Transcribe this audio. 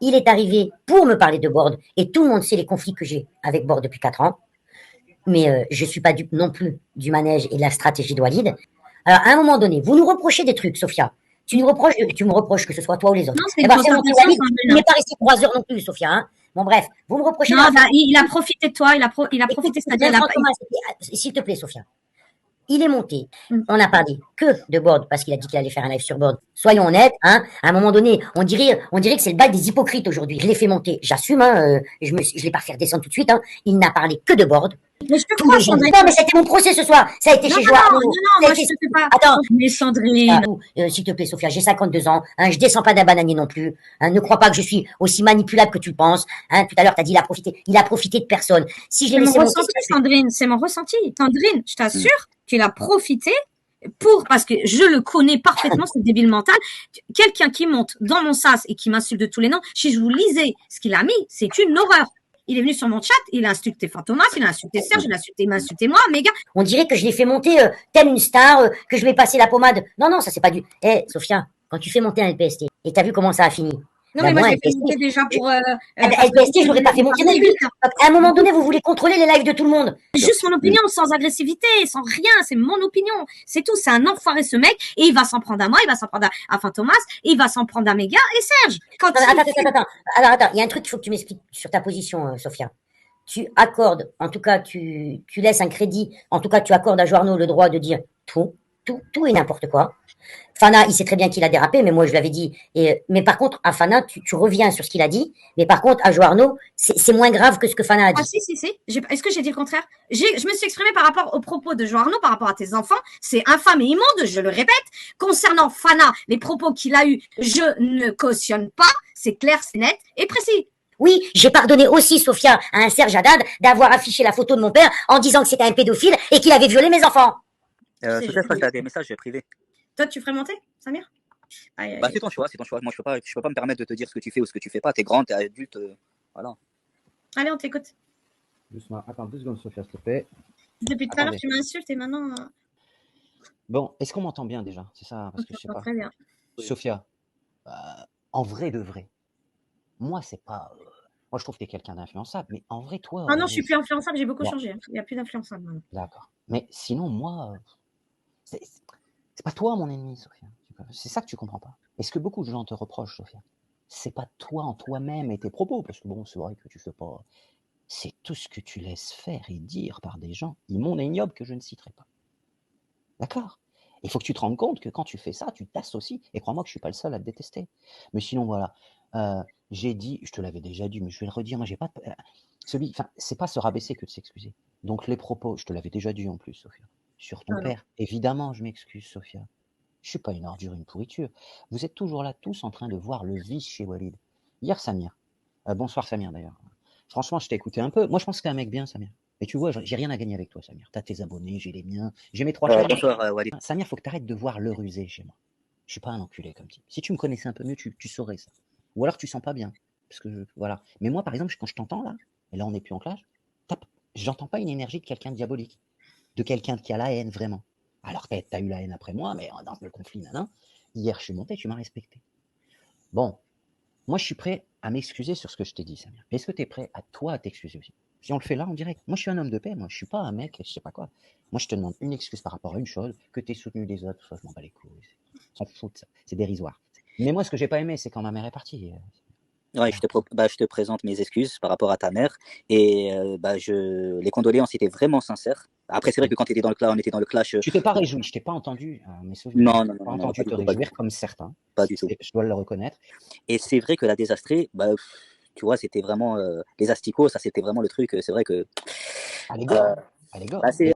Il est arrivé pour me parler de Borde, et tout le monde sait les conflits que j'ai avec Borde depuis 4 ans. Mais je ne suis pas dupe non plus du manège et de la stratégie de Walid. Alors, à un moment donné, vous nous reprochez des trucs, Sophia. Tu me reproches que ce soit toi ou les autres. Non, c'est Eh une ben, c'est mon petit concertation Walid. sans Il n'est venin. pas resté 3 heures non plus, Sophia. Hein. Bon, bref, vous me reprochez Non, d'avoir fait. bah, il a profité de toi, il a Écoute, profité, c'est-à-dire, Thomas, s'il te plaît, Sophia. Il est monté. Mm. On n'a parlé que de Borde parce qu'il a dit qu'il allait faire un live sur Borde. Soyons honnêtes, hein. À un moment donné, on dirait que c'est le bail des hypocrites aujourd'hui. Je l'ai fait monter, j'assume, hein. Je l'ai pas fait redescendre tout de suite. Hein. Il n'a parlé que de Borde. Mais je te Tous crois, les gens disent Sandrine. non, mais c'était mon procès ce soir. Ça a été Non, chez non, Joarno. non, non, moi, je te fais pas. Attends, Mais Sandrine. s'il te plaît, Sophia, j'ai 52 ans. Hein, je descends pas d'un bananier non plus. Hein, ne crois pas que je suis aussi manipulable que tu le penses. Hein, tout à l'heure, t'as dit il a profité de personne. Si je l'ai C'est mon laissé monter, ressenti, Sandrine, c'est mon ressenti. Sandrine, je t'assure qu'il a profité parce que je le connais parfaitement, ce débile mental. Quelqu'un qui monte dans mon sas et qui m'insulte de tous les noms, si je vous lisais ce qu'il a mis, c'est une horreur. Il est venu sur mon chat, il a insulté Fantomas, il a insulté Serge, il m'a insulté moi, méga. on dirait que je l'ai fait monter telle une star, que je vais passer la pommade. Non, non, ça c'est pas du. Eh, Sophia, quand tu fais monter un LPST, et t'as vu comment ça a fini. Non, Ben mais moi, je moi, l'ai fait monter déjà pour. LPST, je l'aurais pas fait monter non plus. À un moment donné, vous voulez contrôler les lives de tout le monde. Juste mon opinion, sans agressivité, sans rien, c'est mon opinion. C'est tout, c'est un enfoiré ce mec, et il va s'en prendre à moi, il va s'en prendre à Fantomas, et il va s'en prendre à Méga et Serge. Quand Attends. Alors, attends, il y a un truc qu'il faut que tu m'expliques sur ta position, Sophia. Tu accordes, en tout cas, tu laisses un crédit, en tout cas, tu accordes à Joarno le droit de dire tout et n'importe quoi. Fana, il sait très bien qu'il a dérapé, mais moi je lui avais dit. Mais par contre, à Fana, tu reviens sur ce qu'il a dit. Mais par contre, à Joarno, c'est moins grave que ce que Fana a dit. Ah si. Est-ce que j'ai dit le contraire? Je me suis exprimée par rapport aux propos de Joarno, par rapport à tes enfants. C'est infâme et immonde, je le répète. Concernant Fana, les propos qu'il a eus, je ne cautionne pas. C'est clair, c'est net et précis. Oui, j'ai pardonné aussi, Sophia, à un Serge Haddad d'avoir affiché la photo de mon père en disant que c'était un pédophile et qu'il avait violé mes enfants. Sophia, je crois que t'as des messages privés. Toi, tu ferais monter, Samir? Bah, c'est ton choix. Moi, je peux pas me permettre de te dire ce que tu fais ou ce que tu fais pas. T'es grand, t'es adulte, voilà. Allez, on t'écoute. Doucement, attends 2 secondes, Sophia, s'il te plaît. Depuis tout à l'heure, tu m'insultes et maintenant. Bon, est-ce qu'on m'entend bien déjà? C'est ça, parce que je sais pas. Très bien. Sophia, en vrai de vrai, moi, c'est pas. Moi, je trouve que tu es quelqu'un d'influençable, mais en vrai, toi. Ah non, je suis plus influençable, j'ai beaucoup changé. Il n'y a plus d'influençable maintenant. D'accord. Mais sinon, moi, c'est pas toi mon ennemi, Sophia. C'est ça que tu comprends pas. Et ce que beaucoup de gens te reprochent, Sophia, c'est pas toi en toi-même et tes propos, parce que bon, c'est vrai que tu fais pas. C'est tout ce que tu laisses faire et dire par des gens immondes et ignobles que je ne citerai pas. D'accord? Il faut que tu te rendes compte que quand tu fais ça, tu t'associes. Et crois-moi que je suis pas le seul à te détester. Mais sinon, voilà. J'ai dit, je te l'avais déjà dit, mais je vais le redire. Moi, j'ai pas. C'est pas se rabaisser que de s'excuser. Donc les propos, je te l'avais déjà dit en plus, Sophia. Sur ton père, évidemment, je m'excuse, Sophia. Je suis pas une ordure, une pourriture. Vous êtes toujours là, tous en train de voir le vice chez Walid. Hier, Samir. Bonsoir, Samir, d'ailleurs. Franchement, je t'ai écouté un peu. Moi, je pense que t'es un mec bien, Samir. Et tu vois, j'ai rien à gagner avec toi, Samir. T'as tes abonnés, j'ai les miens, j'ai mes 3 chaînes. Bonsoir, Walid. Samir, faut que t'arrêtes de voir le rusé chez moi. Je suis pas un enculé comme type. Si tu me connaissais un peu mieux, tu saurais ça. Ou alors tu sens pas bien. Parce que voilà. Mais moi, par exemple, quand je t'entends là, et là on n'est plus en clash, j'entends pas une énergie de quelqu'un de diabolique. De quelqu'un qui a la haine, vraiment. Alors t'as eu la haine après moi, mais dans le conflit, hier je suis monté, tu m'as respecté. Bon, moi je suis prêt à m'excuser sur ce que je t'ai dit, Samir. Mais est-ce que tu es prêt à t'excuser aussi? Si on le fait là en direct. Moi je suis un homme de paix, moi je suis pas un mec, je sais pas quoi. Moi je te demande une excuse par rapport à une chose, que tu aies soutenu les autres, soit je m'en bats les couilles. S'en fout de ça. C'est dérisoire. Mais moi ce que j'ai pas aimé, c'est quand ma mère est partie. Ouais, je te présente mes excuses par rapport à ta mère et les condoléances étaient vraiment sincères. Après, c'est vrai que quand on était dans le clash. Tu t'es pas réjoui, je t'ai pas entendu, mes souvenirs. Non, je t'ai pas entendu te réjouir comme certains. Pas du tout. Je dois le reconnaître. Et c'est vrai que la désastrée, tu vois, c'était vraiment les asticots, ça c'était vraiment le truc. C'est vrai que. Allez, go. C'est